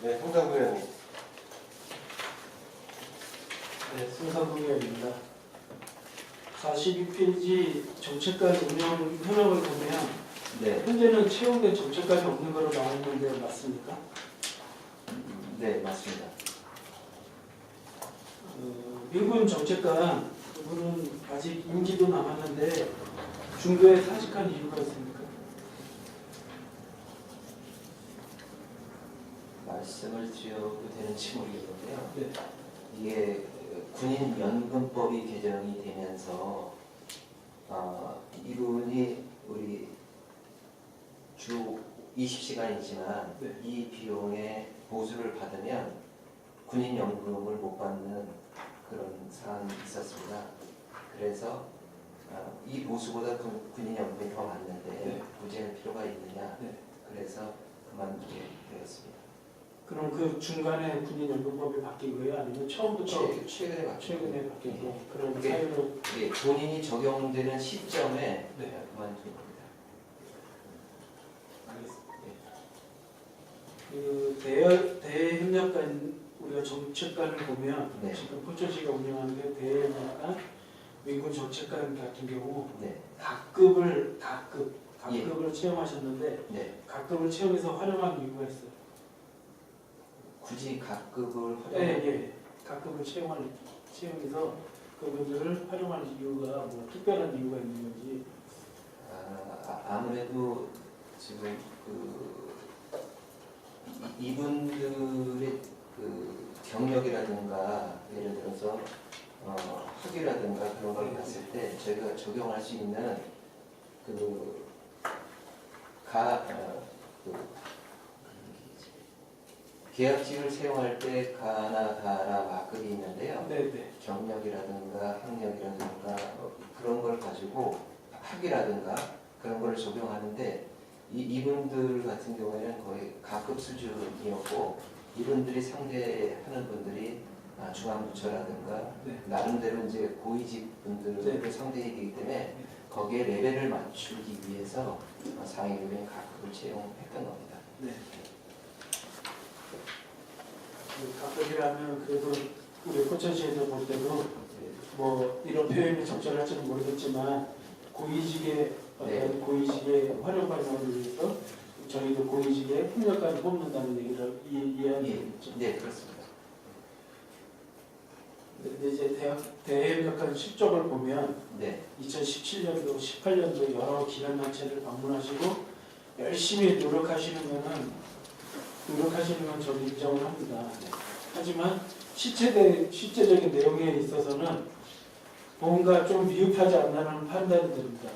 네, 송상구 의원님. 네, 송상구 의원입니다. 42페이지 정책관 운영 현황을 보면 네, 현재는 채용된 정책관이 없는 거로 나와 있는데 맞습니까? 네, 맞습니다. 민군 정책관 그분은 아직 임기도 남았는데 중도에 사직한 이유가 있습니까? 말씀을 드려도 되는지 모르겠는데요. 네. 이게 군인연금법이 개정이 되면서 이분이 우리 주 20시간이지만 네. 이 비용의 보수를 받으면 군인연금을 못 받는 그런 사항이 있었습니다. 그래서 이 보수보다 군인연금이 더 많은데 네. 굳이 할 필요가 있느냐. 네. 그래서 그만두게 되었습니다. 그럼 그 중간에 군인연금법이 바뀐 거예요? 아니면 처음부터 최근에 맞죠. 최근에 바뀐 거? 그런 그게- 사유로 예, 본인이 적용되는 시점에 네. 그만둔 겁니다. 알겠습니다. 예. 그 대협력관 우리가 정책관을 보면 네. 지금 포천시가 운영하는 게 대협력관, 민군 정책관 같은 경우 네, 각급을 예. 채용하셨는데 네. 각급을 채용해서 활용한 이유가 있어요. 굳이 각급을 예, 예. 각급을 채용해서 그분들을 활용할 이유가 뭐 특별한 이유가 있는 건지. 아무래도 지금 이분들의 그 경력이라든가 예를 들어서 학위라든가 그런 걸 봤을 때 저희가 적용할 수 있는 그 계약직을 채용할 때 가나 다라 마크가 있는데요. 네네. 경력이라든가 학력이라든가 그런 걸 가지고 학위라든가 그런 걸 적용하는데 이분들 같은 경우에는 거의 각급 수준이었고 이분들이 상대하는 분들이 중앙부처라든가 네. 나름대로 이제 고위직 분들을 네. 상대해야 되기 때문에 거기에 레벨을 맞추기 위해서 상위급인 각급을 채용했던 겁니다. 네. 그 각급이라면 그래도 우리 포천시에서 볼 때도 뭐 이런 표현이 적절할지는 모르겠지만 고위직의 어떤 네. 고위직의 활용 발전을 위해서 저희도 고위직의 협력관을 뽑는다는 얘기를 이해하는 거죠. 네, 그렇습니다. 근데 이제 대협력관 실적을 보면 네, 2017년도, 18년도 여러 기관단체를 방문하시고 열심히 노력하시는 건 저도 인정을 합니다. 하지만 실제적인 내용에 있어서는 뭔가 좀 미흡하지 않나라는 판단이 듭니다.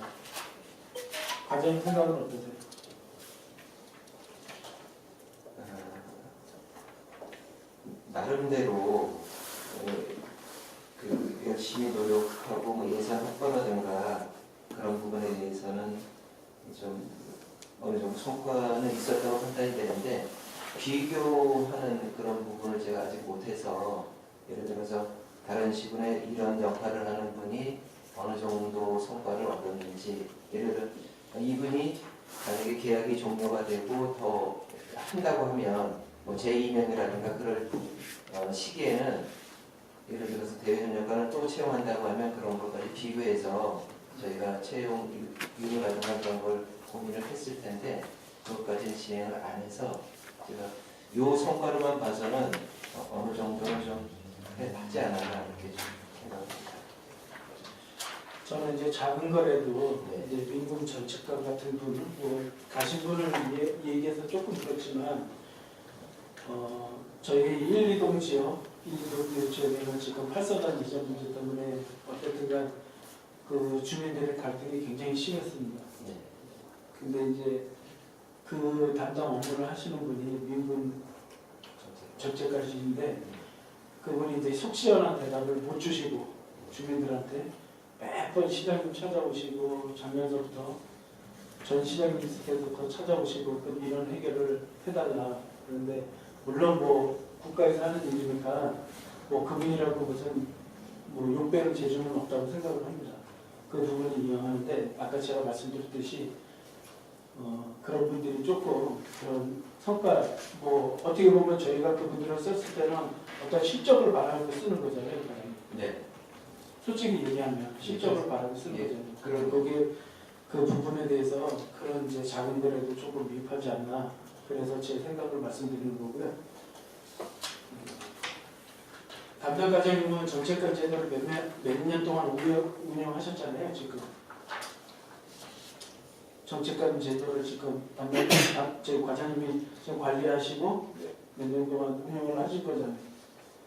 과장님 생각은 어떠세요? 나름대로 그 열심히 노력하고 뭐 예산 확보라든가 그런 부분에 대해서는 좀 어느 정도 성과는 있었다고 판단이 되는데 비교하는 그런 부분을 제가 아직 못해서 예를 들어서 다른 시군에 이런 역할을 하는 분이 어느 정도 성과를 얻었는지 예를 들어 이분이 만약에 계약이 종료가 되고 더 한다고 하면 뭐 제2명이라든가 그럴 시기에는 예를 들어서 대외협력관을 또 채용한다고 하면 그런 것까지 비교해서 저희가 채용 이유라든가 그런 걸 고민을 했을 텐데 그것까지는 진행을 안 해서 제가 요 성과로만 봐서는 어느 정도는 좀 해봤지 않았나 이렇게 좀 생각합니다. 저는 이제 작은 거라도 네. 이제 민군 정책관 같은 분, 뭐 가신 분을 얘기해서 조금 그렇지만 저희 1, 2동 지역, 1, 2동 지역에는 지금 활성화 이전 문제 때문에 어쨌든간 그 주민들의 갈등이 굉장히 심했습니다. 네. 근데 이제 그 담당 업무를 하시는 분이 민군 정책관이신데 그분이 이제 속 시원한 대답을 못 주시고 주민들한테 매번 시장님 찾아오시고 작년서부터 전 시장님께서부터 찾아오시고 이런 해결을 해달라. 그런데 물론 뭐 국가에서 하는 일이니까 뭐 그분이라고 무슨 뭐 욕배는 재주는 없다고 생각을 합니다. 그 부분을 이용하는데 아까 제가 말씀드렸듯이 그런 분들이 조금 그런 성과 뭐 어떻게 보면 저희가 그분들을 썼을 때는 어떤 실적을 바라고 쓰는 거잖아요. 네. 솔직히 얘기하면 실적을 바라고 쓰는 예. 거잖아요. 그런 거기에 그 부분에 대해서 그런 이제 작은 거라도 조금 미흡하지 않나. 그래서 제 생각을 말씀드리는 거고요. 담당 과장님은 정책관 제도를 몇 년 동안 운영하셨잖아요. 지금 정책관 제도를 지금 제 과장님이 지금 관리하시고 몇 년 동안 운영을 하실 거잖아요.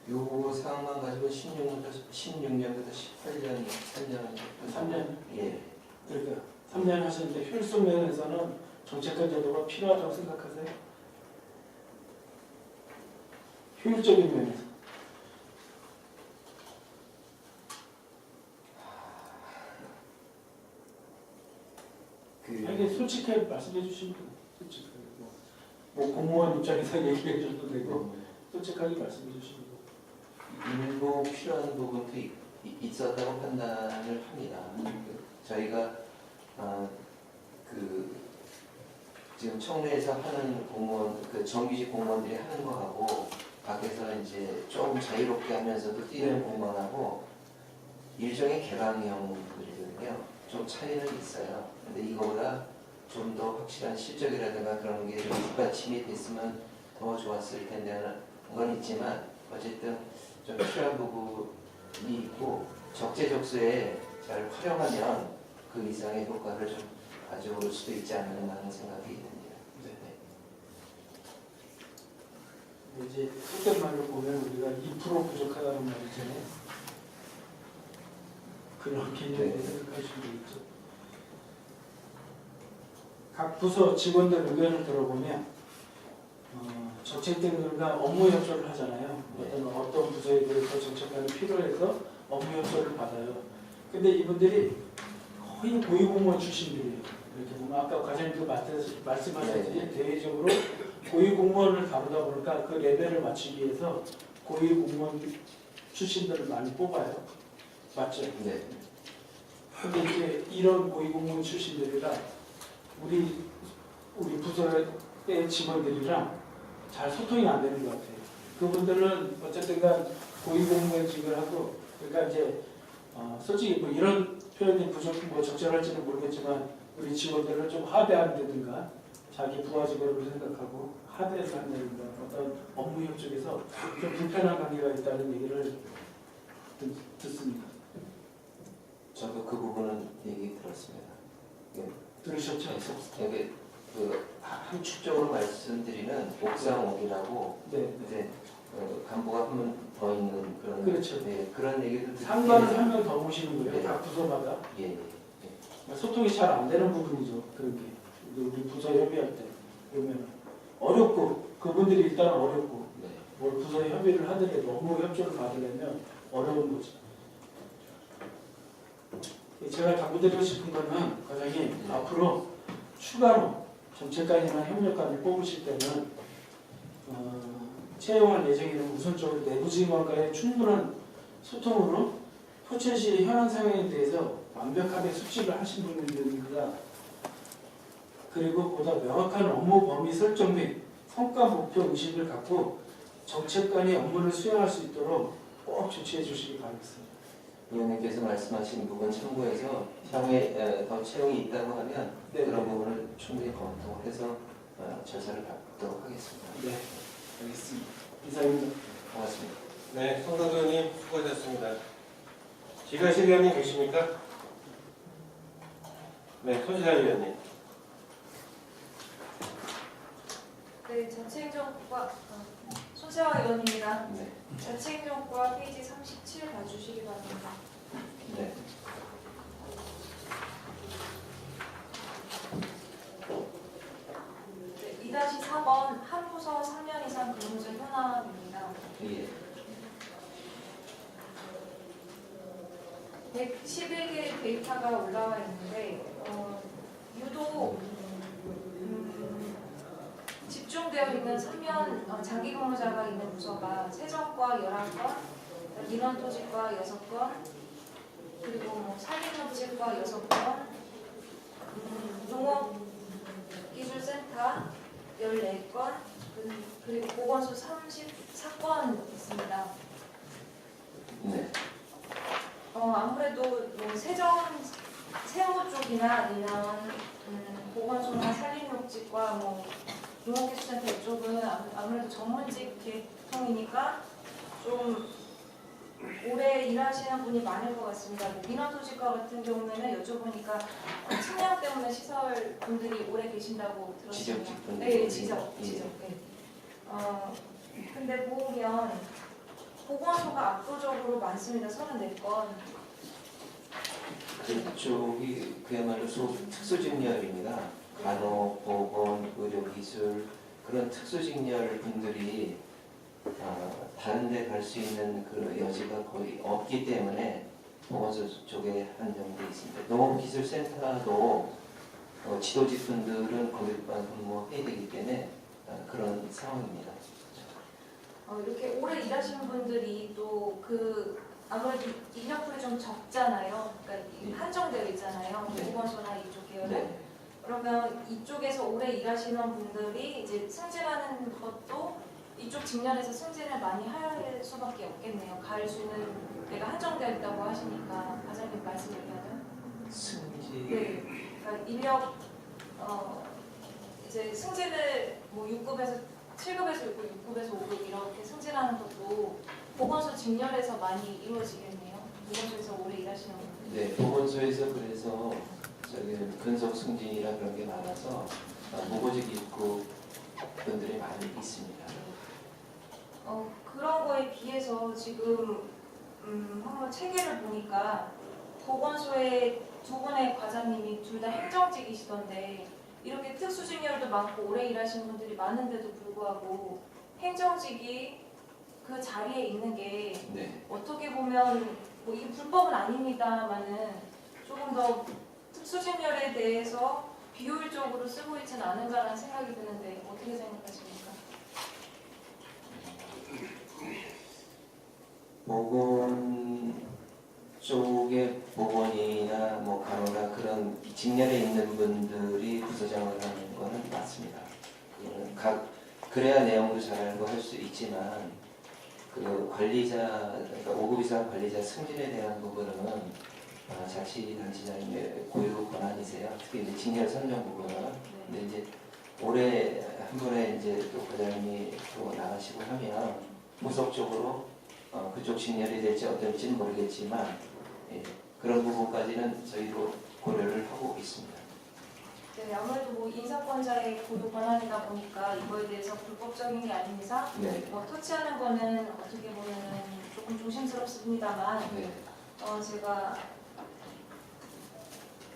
요 상황만 가지고 16년부터 18년, 3년. 3년. 예. 그러니까 3년 하셨는데 효율성 면에서는 정책관 제도가 필요하다고 생각하세요? 효율적인 면에서. 이게 솔직하게 말씀해 주시면 돼요. 솔직하게. 뭐 공무원 입장에서 얘기해 줘도 되고 솔직하게 말씀해 주시면 돼요. 일부 필요한 부분도 있었다고 판단을 합니다. 저희가 지금 청내에서 하는 공무원, 정규직 공무원들이 하는 거하고 밖에서 이제 좀 자유롭게 하면서도 뛰는 공무원하고 일종의 개방형들이거든요. 좀 차이는 있어요. 근데 이거보다 좀 더 확실한 실적이라든가 그런 게 뒷받침이 됐으면 더 좋았을 텐데는 건 있지만 어쨌든 좀 필요한 부분이 있고 적재적소에 잘 활용하면 그 이상의 효과를 좀 가져올 수도 있지 않나 하는 생각이 듭니다. 네. 이제 속된 말로 보면 우리가 2% 부족하다는 말이잖아요. 그런 개념에 생각할 수도 있죠. 각 부서 직원들 의견을 들어보면 정책들과 업무 협조를 하잖아요. 어떤 부서에 대해서 정책관이 필요해서 업무 협조를 받아요. 근데 이분들이 거의 고위공무원 출신들이에요. 이렇게 보면 아까 과장님도 말씀하셨듯이 대외적으로 고위공무원을 다루다 보니까 그 레벨을 맞추기 위해서 고위공무원 출신들을 많이 뽑아요. 맞죠? 네. 근데 이제 이런 고위공무원 출신들이랑 우리 부서의 직원들이랑 잘 소통이 안 되는 것 같아요. 그분들은 어쨌든간 고위공무원직을 하고, 그러니까 이제 솔직히 뭐 이런 표현이 적절할지는 모르겠지만 우리 직원들을 좀 하대한다든가 자기 부하 직원으로 생각하고 하대해서 한다든가 어떤 업무 협조에서 좀 불편한 관계가 있다는 얘기를 듣습니다. 저도 그 부분은 얘기 들었습니다. 들으셨죠? 여기 함축적으로 말씀드리면 옥상옥이라고 네. 이제 간부가 한 분 더 있는 그런 그렇죠. 네, 그런 얘기도 상관을 한 명 더 모시는 거예요. 네. 각 부서마다. 예. 소통이 잘 안 되는 부분이죠. 그런 게 우리 부서 협의할 때 그러면 어렵고 그분들이 일단 어렵고 네. 뭘 부서 협의를 하더라도 업무 협조를 받으려면 어려운 거죠. 제가 당부드리고 싶은 거는 과장님 앞으로 추가로 정책관이나 협력관을 뽑으실 때는 채용할 예정에는 우선적으로 내부 직원과의 충분한 소통으로 포천시 현안 상황에 대해서 완벽하게 숙지를 하신 분들입니다. 그리고 보다 명확한 업무 범위 설정 및 성과 목표 의식을 갖고 정책관이 업무를 수행할 수 있도록 꼭 조치해 주시기 바라겠습니다. 위원님께서 말씀하신 부분 참고해서 향후에 더 채용이 있다고 하면 네. 그런 부분을 충분히 검토해서 절차를 밟도록 하겠습니다. 네, 알겠습니다. 이상입니다. 고맙습니다. 네, 송덕 의원님 수고하셨습니다. 지가실 의원님 계십니까? 네, 손시라 의원님. 네, 자치행정과 손세화 의원입니다. 네. 자치행정과 페이지 37 봐주시기 바랍니다. 네. 네, 2-4번 한 부서 3년 이상 근무제 현황입니다. 예. 111개의 데이터가 올라와 있는데 유독 집중되어 있는 3년 장기 근무자가 있는 부서가 세정과 11건, 민원토지과 6건, 그리고 산림노지과 6건, 농업 14건, 그리고 보건소 34건 있습니다. 네. 아무래도 뭐 세무 쪽이나 아니면 보건소나 산림욕직과 뭐 농업기술센터 이쪽은 아무래도 전문직 계통이니까 좀 오래 일하시는 분이 많을 것 같습니다. 뭐 민원소집과 같은 경우에는 여쭤보니까 측량 때문에 시설 분들이 오래 계신다고 들었습니다. 지적직 분들. 네, 지적. 네. 근데 보면 보건소가 압도적으로 많습니다. 34건. 그쪽이 그야말로 특수직렬입니다. 간호, 보건, 의료기술 그런 특수직렬 분들이 다른 데 갈 수 있는 그 여지가 거의 없기 때문에 보건소 쪽에 한정되어 있습니다. 농업기술센터도 지도직 분들은 거기만 근무해야 되기 때문에 그런 상황입니다. 이렇게 오래 일하시는 분들이 또 아무래도 인력풀이 좀 적잖아요. 그러니까 한정되어 있잖아요. 네. 보건소나 이쪽 계열은. 네. 그러면 이쪽에서 오래 일하시는 분들이 이제 승진하는 것도 이쪽 직렬에서 승진을 많이 할 수밖에 없겠네요. 갈 수 있는 데가 한정되어 있다고 하시니까 과장님 말씀에 의하면. 승진. 네. 그러니까 인력 이제 승진을 뭐 6급에서 7급에서 6급, 6급에서 5급 이렇게 승진하는 것도 보건소 직렬에서 많이 이루어지겠네요. 보건소에서 오래 일하시는 분들. 네, 보건소에서 그래서 근속 승진이라 그런 게 많아서 무보직 입국 분들이 많이 있습니다. 그런 거에 비해서 지금 한번 체계를 보니까 보건소에 두 분의 과장님이 둘 다 행정직이시던데 이렇게 특수직렬도 많고 오래 일하시는 분들이 많은데도 불구하고 행정직이 그 자리에 있는 게 네. 어떻게 보면 뭐 이게 불법은 아닙니다만은 조금 더 특수직렬에 대해서 비효율적으로 쓰고 있지는 않은가라는 생각이 드는데 어떻게 생각하십니까? 보건 쪽에 보건이나 뭐 간호나 그런 직렬에 있는 분들이 부서장을 하는 거는 맞습니다. 그거는 그래야 내용도 잘 알고 할 수 있지만 그 관리자, 그러니까 5급 이상 관리자 승진에 대한 부분은 자치단체장님의 고유 권한이세요. 특히 이제 직렬 선정 부분은. 근데 이제 올해 한 번에 이제 또 과장님이 또 나가시고 하면 무속적으로 그쪽 직렬이 될지 어떨지는 모르겠지만 그런 부분까지는 저희도 고려를 하고 있습니다. 네, 아무래도 뭐 인사권자의 고유 권한이다 보니까 이거에 대해서 불법적인 게 아닌 이상 네. 터치하는 거는 어떻게 보면은 조금 조심스럽습니다만 네. 제가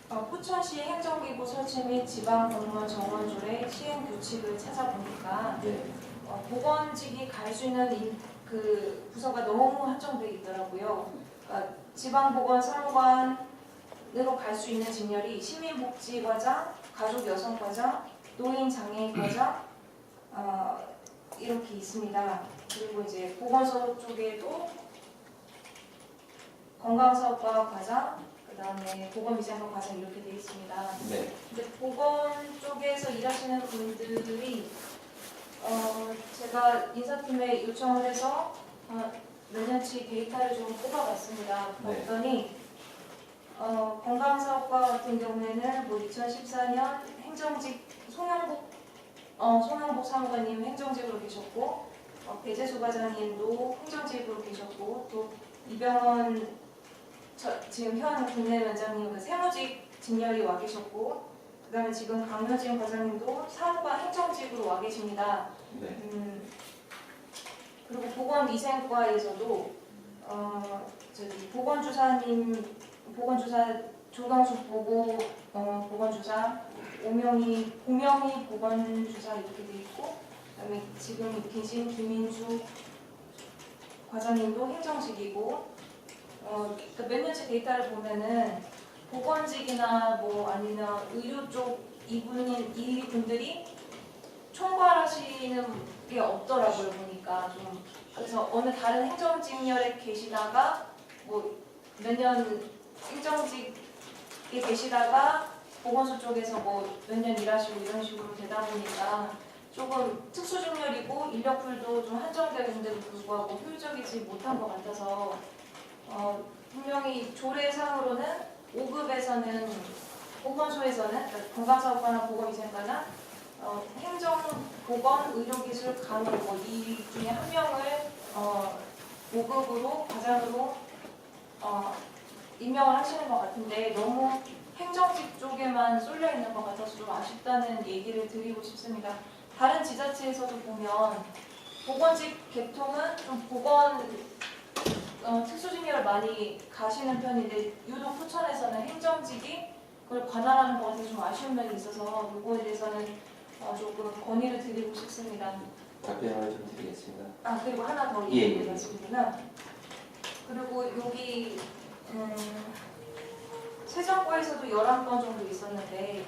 포천시 행정기구 설치 및 지방공무원 정원조례 시행 규칙을 찾아보니까 네. 보건직이 갈 수 있는 그 부서가 너무 한정되어 있더라고요. 그러니까 지방보건사무관으로 갈 수 있는 직렬이 시민복지과장, 가족여성과장, 노인장애인과장 이렇게 있습니다. 그리고 이제 보건소 쪽에도 건강사업과 과장, 그다음에 보건위생과 과장 이렇게 되어 있습니다. 네. 근데 보건 쪽에서 일하시는 분들이 제가 인사팀에 요청을 해서 몇 년치 데이터를 좀 뽑아봤습니다. 네. 봤더니 건강사업과 같은 경우에는 뭐 2014년 행정직 송영복 사무관님 행정직으로 계셨고 배재수 과장님도 행정직으로 계셨고 또 이병헌 지금 현 국내위원장님 세무직 직렬이 와 계셨고 그다음에 지금 강효진 과장님도 사무관 행정직으로 와 계십니다. 네. 그리고 보건위생과에서도 보건주사 조광숙 보건주사 고명희 보건주사 이렇게 돼 있고 그다음에 지금 계신 김인주 과장님도 행정직이고 그러니까 몇 년째 데이터를 보면은 보건직이나 뭐 아니면 의료 쪽 이분들이 총괄하시는 게 없더라고요 보니까 좀 그래서 어느 다른 행정직렬에 계시다가 뭐 몇 년 행정직에 계시다가 보건소 쪽에서 뭐 몇 년 일하시고 이런 식으로 되다 보니까 조금 특수직렬이고 인력풀도 좀 한정되는데도 불구하고 효율적이지 못한 것 같아서 분명히 조례상으로는 5급에서는 보건소에서는 그러니까 건강사업과나 보건위생과나 행정, 보건, 의료기술, 간호 이 중에 한 명을 5급으로 과장으로 임명을 하시는 것 같은데 너무 행정직 쪽에만 쏠려 있는 것 같아서 좀 아쉽다는 얘기를 드리고 싶습니다. 다른 지자체에서도 보면 보건직 계통은 좀 보건 특수직렬을 많이 가시는 편인데 유독 포천에서는 행정직이 그걸 관할하는 것 같아서 좀 아쉬운 면이 있어서 이거에 대해서는 조금 건의를 드리고 싶습니다. 답변을 좀 드리겠습니다. 그리고 하나 더 예. 말씀드리면 그리고 여기 세정과에서도 11건 정도 있었는데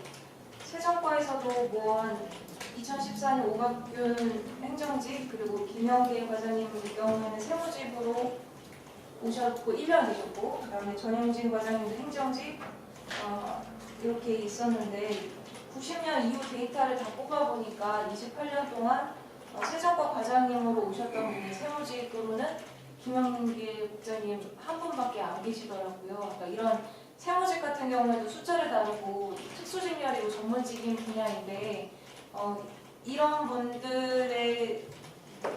세정과에서도 한 2014년 오박균 행정직 그리고 김영계 과장님 경우에는 세무직으로 오셨고 1년 되셨고 그다음에 전영진 과장님도 행정직 이렇게 있었는데 90년 이후 데이터를 다 뽑아보니까 28년 동안 세정과 과장님으로 오셨던 분이 세무직으로는 김영계 국장님 한 분밖에 안 계시더라고요. 그러니까 이런 세무직 같은 경우에도 숫자를 다루고 특수직렬이고 전문직인 분야인데 이런 분들의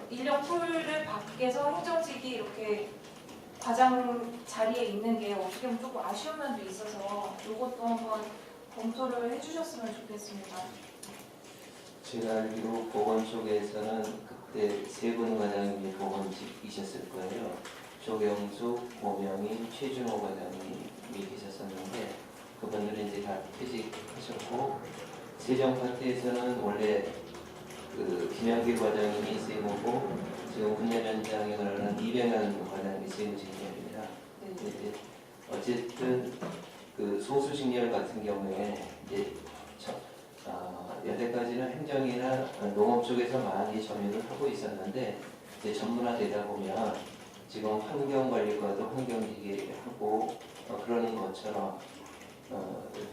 인력 풀을 밖에서 행정직이 이렇게 과장 자리에 있는 게 어떻게 보면 조금 아쉬운 면도 있어서 이것도 한번 검토를 해주셨으면 좋겠습니다. 제가 알기로 보건 쪽에서는 그때 세 분 과장님이 보건직이셨을 거예요. 조경숙, 고명희, 최준호 과장님이 계셨었는데 그분들은 이제 다 퇴직하셨고 세정 파트에서는 원래 그 김영길 과장님이 세무고 지금 훈련현장에 가는 이병현 과장님이 세무직렬입니다. 이제 어쨌든 그 소수직렬 같은 경우에 이제 여태까지는 행정이나 농업 쪽에서 많이 점유를 하고 있었는데 이제 전문화되다 보면 지금 환경관리과도 환경기계 하고 그러는 것처럼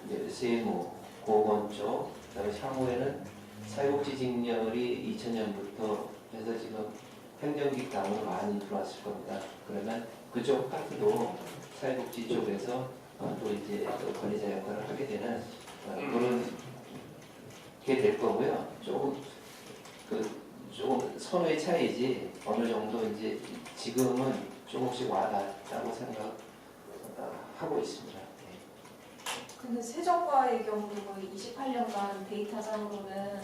이제 세무, 보건 쪽, 그다음에 향후에는 사회복지직렬이 2000년부터 해서 지금 행정직 당으로 많이 들어왔을 겁니다. 그러면 그쪽 파트도 사회복지 쪽에서 또 이제 관리자 역할을 하게 되는 그런 게 될 거고요. 조금 선호의 차이지 어느 정도 이제 지금은 조금씩 와닿다고 생각하고 있습니다. 근데 세정과의 경우 거의 28년간 데이터상으로는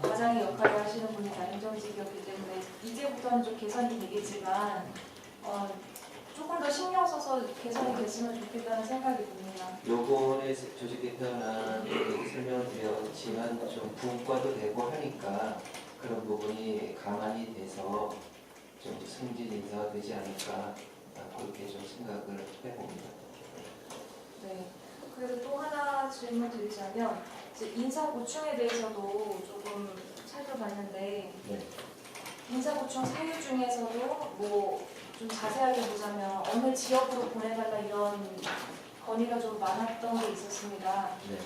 과장의 역할을 하시는 분이 행정직이었기 때문에 이제부터는 좀 개선이 되겠지만 조금 더 신경 써서 개선이 됐으면 좋겠다는 생각이 듭니다. 요번에 조직 개편안 설명을 드렸지만 좀 분과도 되고 하니까 그런 부분이 가만히 돼서 좀 승진 인사가 되지 않을까 그렇게 좀 생각을 해봅니다. 네. 그리고 또 하나 질문 드리자면 이제 인사 보충에 대해서도 조금 살펴봤는데 네. 인사 보충 사유 중에서도 좀 자세하게 보자면 어느 지역으로 보내달라 이런 건의가 좀 많았던 게 있었습니다. 네.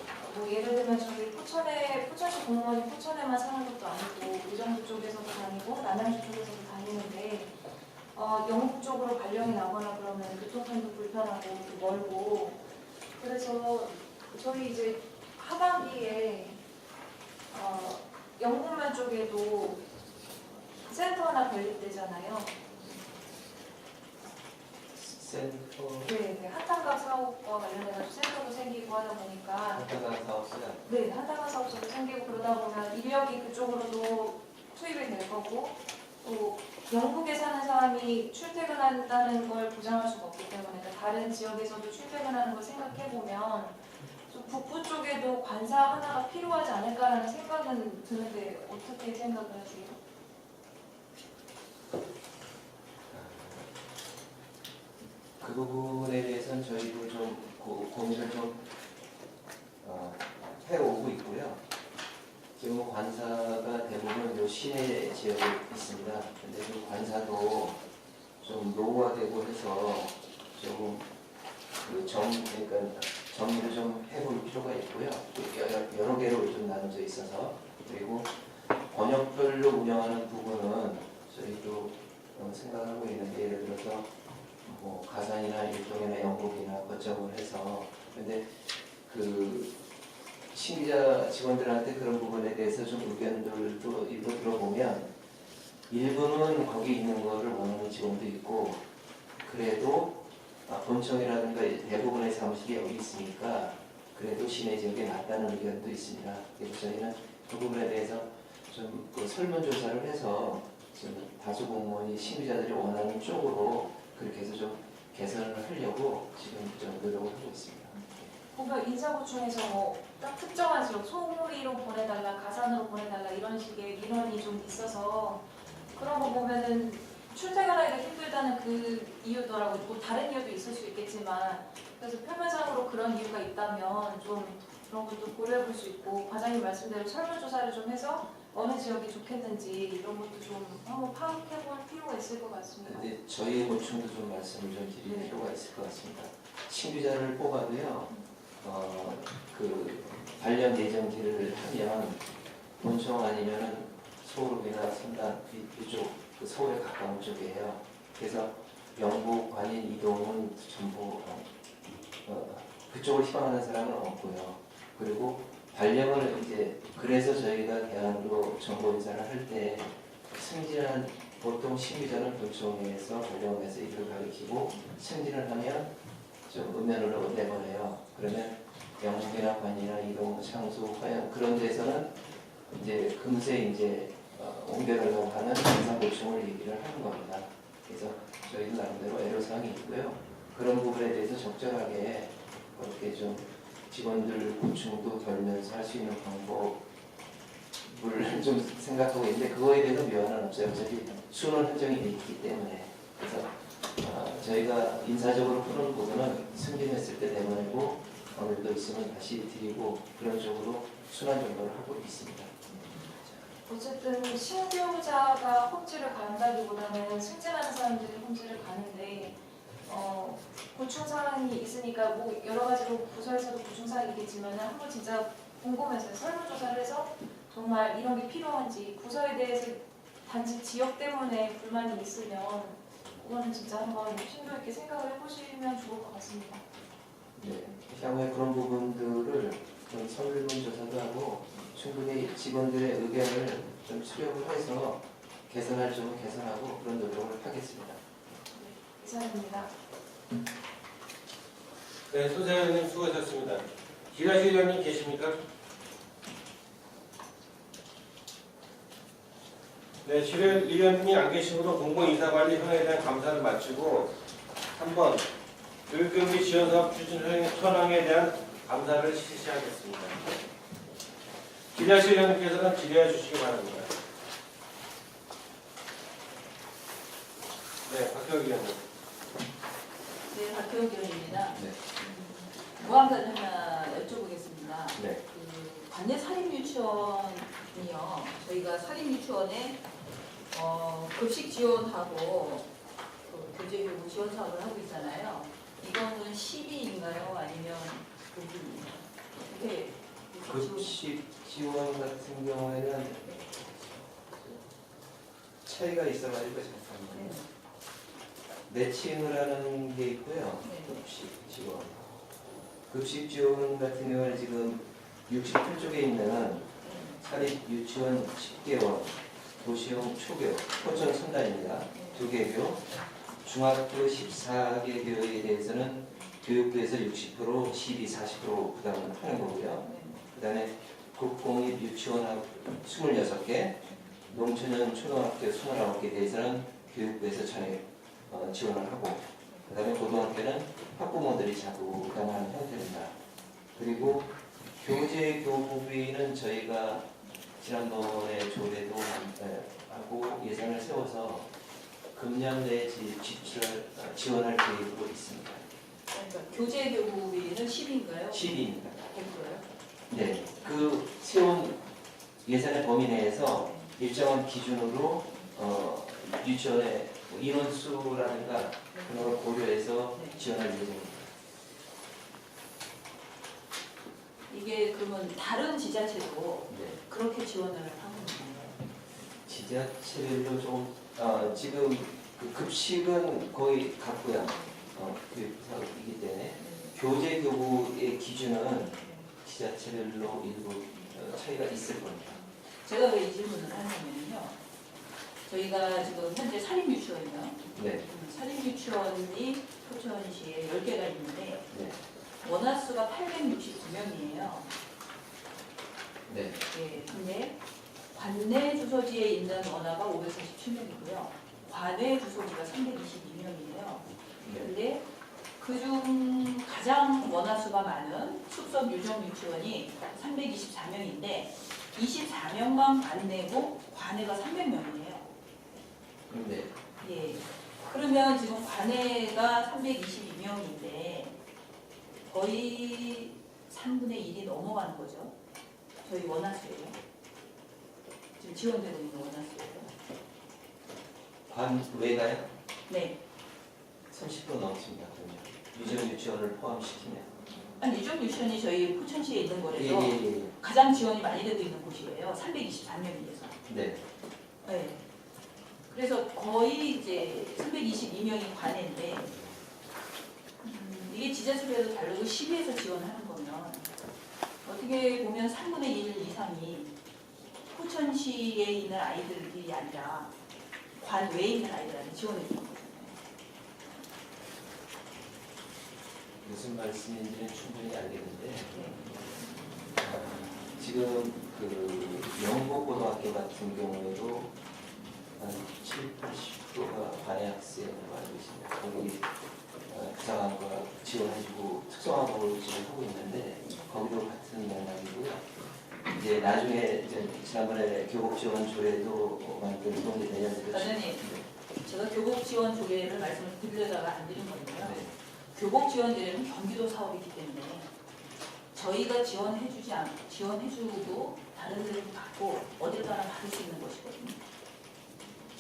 예를 들면 저희 포천시 공무원이 포천에만 사는 것도 아니고 의정부 쪽에서도 다니고 남양주 쪽에서도 다니는데 영북 쪽으로 발령이 나거나 그러면 교통편도 불편하고 또 멀고 그래서 저희 이제 하반기에 영북면 쪽에도 센터 하나 건립되잖아요. 센터 네, 한탄각 사업과 관련해서 센터도 생기고 하다 보니까 한타가 사업소요. 네, 한탄각 사업소도 생기고 그러다 보면 인력이 그쪽으로도 투입이 될 거고 또 영국에 사는 사람이 출퇴근한다는 걸 보장할 수가 없기 때문에 그러니까 다른 지역에서도 출퇴근하는 걸 생각해 보면 좀 북부 쪽에도 관사 하나가 필요하지 않을까라는 생각은 드는데 어떻게 생각을 하세요? 그 부분에 대해서는 저희도 좀 고민을 좀 해오고 있고요. 지금 관사가 대부분 요 시내 지역에 있습니다. 근데 그 관사도 좀 노후화되고 해서 조금 그러니까 정리를 좀 해볼 필요가 있고요. 또 여러 개로 좀 나눠져 있어서 그리고 번역별로 운영하는 부분은 저희도 생각하고 있는데, 예를 들어서 뭐 가산이나 일동이나 영국이나 거점을 해서, 근데 그 신기자 직원들한테 그런 부분에 대해서 좀 의견들도 일부 들어보면, 일부는 거기 있는 거를 원하는 직원도 있고, 그래도 본청이라든가 대부분의 사무실이 여기 있으니까 그래도 시내 지역에 낫다는 의견도 있습니다. 그래서 저희는 그 부분에 대해서 좀 그 설문조사를 해서 좀 다수 공무원이 신규자들이 원하는 쪽으로 그렇게 해서 좀 개선을 하려고 지금 좀 노력을 하고 있습니다. 뭔가 인사구청에서 뭐 딱 특정한 지역 소무리로 보내달라, 가산으로 보내달라 이런 식의 민원이 좀 있어서 그런 거 보면은 출퇴근하기가 힘들다는 그 이유더라고요. 뭐 다른 이유도 있을 수 있겠지만, 그래서 표면상으로 그런 이유가 있다면 좀 그런 것도 고려해볼 수 있고, 과장님 말씀대로 설문조사를 좀 해서 어느 지역이 좋겠는지 이런 것도 좀 한번 파악해볼 필요가 있을 것 같습니다. 근데 저희 고충도 좀 말씀을 좀 드릴 필요가 있을 것 같습니다. 신규자를 뽑아도요, 그 관련 예정지를 하면 본청 아니면은 소울이나 선단 이쪽 그 서울에 가까운 쪽이에요. 그래서 영국, 관인, 이동은 전부 그쪽을 희망하는 사람은 없고요. 그리고 발령을 이제 그래서 저희가 대안으로 정보 인사를 할 때 승진한 보통 신규자는 본청에서 발령을 해서 이를 가리키고 승진을 하면 좀 읍면으로 내보내요. 그러면 영국이나 관이나 이동, 창수, 화양 그런 데서는 이제 금세 이제 옮겨가려고 하는 인사 보충을 얘기를 하는 겁니다. 그래서 저희도 나름대로 애로사항이 있고요. 그런 부분에 대해서 적절하게 그렇게 좀 직원들 보충도 덜면서 할 수 있는 방법을 좀 생각하고 있는데, 그거에 대해서 묘안은 없어요. 어차피 수는 한정이 돼 있기 때문에. 그래서 저희가 인사적으로 푸는 부분은 승진했을 때 내보내고 어느 더 있으면 다시 드리고 그런 쪽으로 순환 정도를 하고 있습니다. 어쨌든 신규자가 험지를 간다기보다는 승진하는 사람들이 험지를 가는데 고충사항이 있으니까 뭐 여러 가지로 부서에서도 고충사항이 있겠지만 한번 진짜 궁금해서요. 설문조사를 해서 정말 이런 게 필요한지, 부서에 대해서 단지 지역 때문에 불만이 있으면 그거는 진짜 한번 심도 있게 생각을 해보시면 좋을 것 같습니다. 네, 향후에 그런 부분들을 좀 설문조사도 하고 충분히 직원들의 의견을 좀 수렴을 해서 개선할 점은 개선하고 그런 노력을 하겠습니다. 이상입니다. 네, 소장님 수고하셨습니다. 기라실 의원님 계십니까? 네, 지뢰 의원님이 안 계시므로 공공이사관리 현황에 대한 감사를 마치고 3번 교육경비 지원사업 추진 현황에 대한 감사를 실시하겠습니다. 기라실 의원님께서는 질의해 주시기 바랍니다. 네, 박효기 의원님. 네, 박효기 의원입니다. 네. 무한가를 하나 여쭤보겠습니다. 네. 그 관내 사립유치원이요. 저희가 사립유치원에 급식 지원하고 그 교재교부 지원 사업을 하고 있잖아요. 이거는 시비인가요? 아니면 어떻게 급식 지원 같은 경우에는 차이가 있어가지고 잠깐만요. 매칭을 하는 게 있고요. 급식 지원. 급식 지원 같은 경우는 지금 68쪽에 있는 사립 유치원 10개원, 도시형 초교, 포천 선단입니다. 2개교, 중학교 14개 교에 대해서는 교육부에서 60%, 시비 40% 부담을 하는 거고요. 그 다음에 국공립 유치원 26개, 농촌형 초등학교 29개에 대해서는 교육부에서 전액 지원을 하고, 그 다음에 고등학교는 학부모들이 자꾸 부담하는 형태입니다. 그리고 교재 교부비는 저희가 지난번에 조례도 하고 예산을 세워서 금년 내에 지원할 계획으로 있습니다. 그러니까 교재교부비는 10인가요? 10입니다. 100%요? 네, 그 세운 예산의 범위 내에서 일정한 기준으로 유치원의 인원수라든가 그런 걸 고려해서 지원할 예정입니다. 이게 그러면 다른 지자체도 네. 그렇게 지원을 하고 있는 거예요? 지자체별로 좀 지금 그 급식은 거의 같고요. 교육사이기 때문에 교재 교부의 기준은 지자체별로 일부 차이가 있을 겁니다. 제가 왜 이 질문을 하냐면요. 저희가 지금 현재 사립유치원이요. 네. 사립유치원이 포천시에 10개가 있는데 네. 원화수가 869명이에요. 네. 예, 근데 관내 주소지에 있는 원화가 547명이고요. 관외 주소지가 322명이에요. 네. 근데 그중 가장 원화수가 많은 숙성 유정 유치원이 324명인데 24명만 관내고 관외가 300명이에요. 네. 예. 그러면 지금 관외가 322명인데 거의 3분의 1이 넘어가는 거죠. 저희 원화수예요. 지금 지원되고 있는 원화수예요. 관외가요? 네. 30% 넘습니다. 그러면 유정 유치원을 포함시키면. 아니 유정 유치원이 저희 포천시에 있는 거라서 예. 가장 지원이 많이 되고 있는 곳이에요. 324명이어서. 네. 네. 그래서 거의 이제 322명이 관인데 이게 지자체별로 다르고 시에서 지원하는 거면 어떻게 보면 3분의 1 이상이 포천시에 있는 아이들이 아니라 관 외에 있는 아이들한테 지원해 주는 거잖아요. 무슨 말씀인지는 충분히 알겠는데 네. 지금 그 영국고등학교 같은 경우에도 한 7, 80%가 관외 학생으로 알고 있습니다. 거기 부상학과 지원해주고 특성화고를 지금 하고 있는데 거기도 같은 맥락이고요. 이제 나중에 이제 지난번에 교복 지원 조례도 만든 동의 내년에 과장님, 제가 교복 지원 조례를 말씀을 드리려다가 안 드린 건데요. 네. 교복 지원 조례는 경기도 사업이기 때문에 저희가 지원해주고 다른 데도 받고 어딜 가나 받을 수 있는 것이거든요.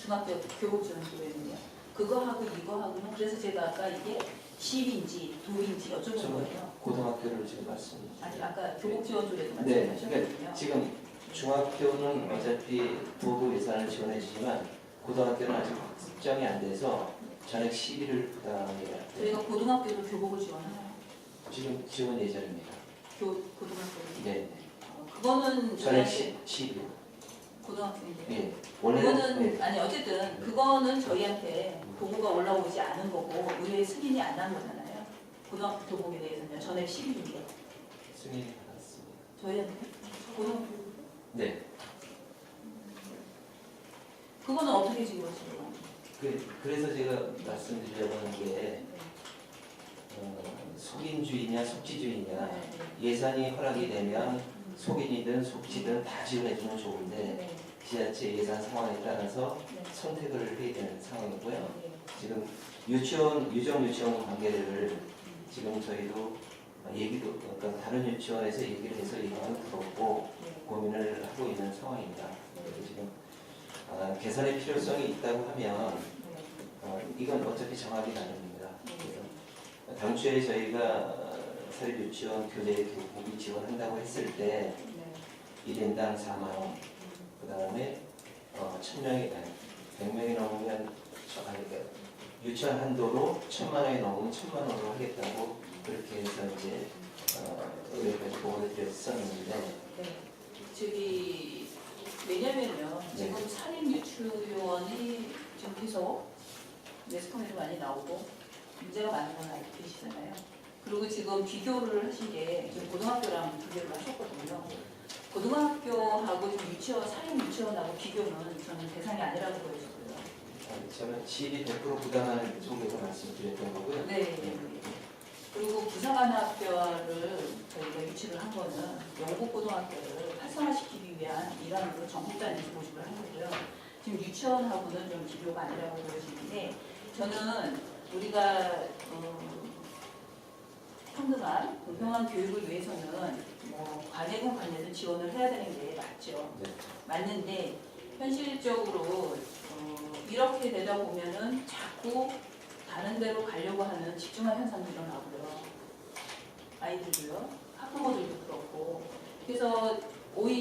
중학교 교복 지원 조례는요. 그거 하고 이거 하고는 그래서 제가 아까 이게 시인지 도인지 여쭤본 저는 거예요. 고등학교를 지금 말씀드렸죠. 아니 아까 교복 지원 조례도 네, 말씀하셨거든요. 지금 중학교는 어차피 부도 예산을 지원해 주지만 고등학교는 아직 확정이 안 돼서 전액 시비를 부담해야 돼요. 저희가 고등학교도 교복을 지원하나요? 지금 지원 예정입니다. 고등학교도. 네, 그거는 전액 저희한테 시비. 고등학교인데. 예, 그거는 네. 아니 어쨌든 그거는 저희한테 보고가 올라오지 않은 거고 의회 승인이 안 난 거잖아요. 고등학교 교복에 대해서는 전액 10일인데 승인이 받았습니다. 저희한테 고등학교 네, 그거는 어떻게 지원하시려고? 그래서 제가 말씀드리려고 하는 게 속인주의냐 속지주의냐 예산이 허락이 되면 속인이든 속지든 다 지원해주면 좋은데 네. 지자체 예산 상황에 따라서 네. 선택을 해야 되는 상황이고요. 네. 지금 유치원, 유정 유치원 관계를 지금 저희도 그러니까 다른 유치원에서 얘기를 해서 얘기는 들었고 네. 고민을 하고 있는 상황입니다. 네. 그래서 지금 개선의 필요성이 있다고 하면 네. 이건 어차피 정합이 나눕니다. 네. 그래서 당초에 저희가 사립유치원 교재 교복이 지원한다고 했을 때 네. 1인당 4만 원, 그 다음에 1,000명이 100명이 넘으면 유치원 한도로 1,000만 원이 넘으면 1,000만 원으로 하겠다고 그렇게 해서 이제 여기까지 보고를 드렸었는데 저기 왜냐면요 지금 네. 사립유치원이 지금 계속 매스컴에도 많이 나오고 문제가 많은 건 알고 계시잖아요. 그리고 지금 비교를 하신 게 지금 고등학교랑 비교를 하셨거든요. 고등학교하고 지금 유치원, 사립유치원하고 비교는 저는 대상이 아니라고 보여지고요. 저는 시비 100% 부담하는 쪽에서 말씀드렸던 거고요. 네. 그리고 부사관학교를 저희가 유치를 한 거는 영국고등학교를 활성화시키기 위한 일환으로 전국 단위에서 모집을 한 거고요. 지금 유치원하고는 좀 비교가 아니라고 보여지는데 저는 우리가 평등한 공평한 교육을 위해서는 관내든 관내든 지원을 해야 되는 게 맞죠. 네. 맞는데 현실적으로 이렇게 되다 보면은 자꾸 다른 데로 가려고 하는 집중화 현상도 일어나고요. 아이들도요. 학부모들도 그렇고. 그래서 오히려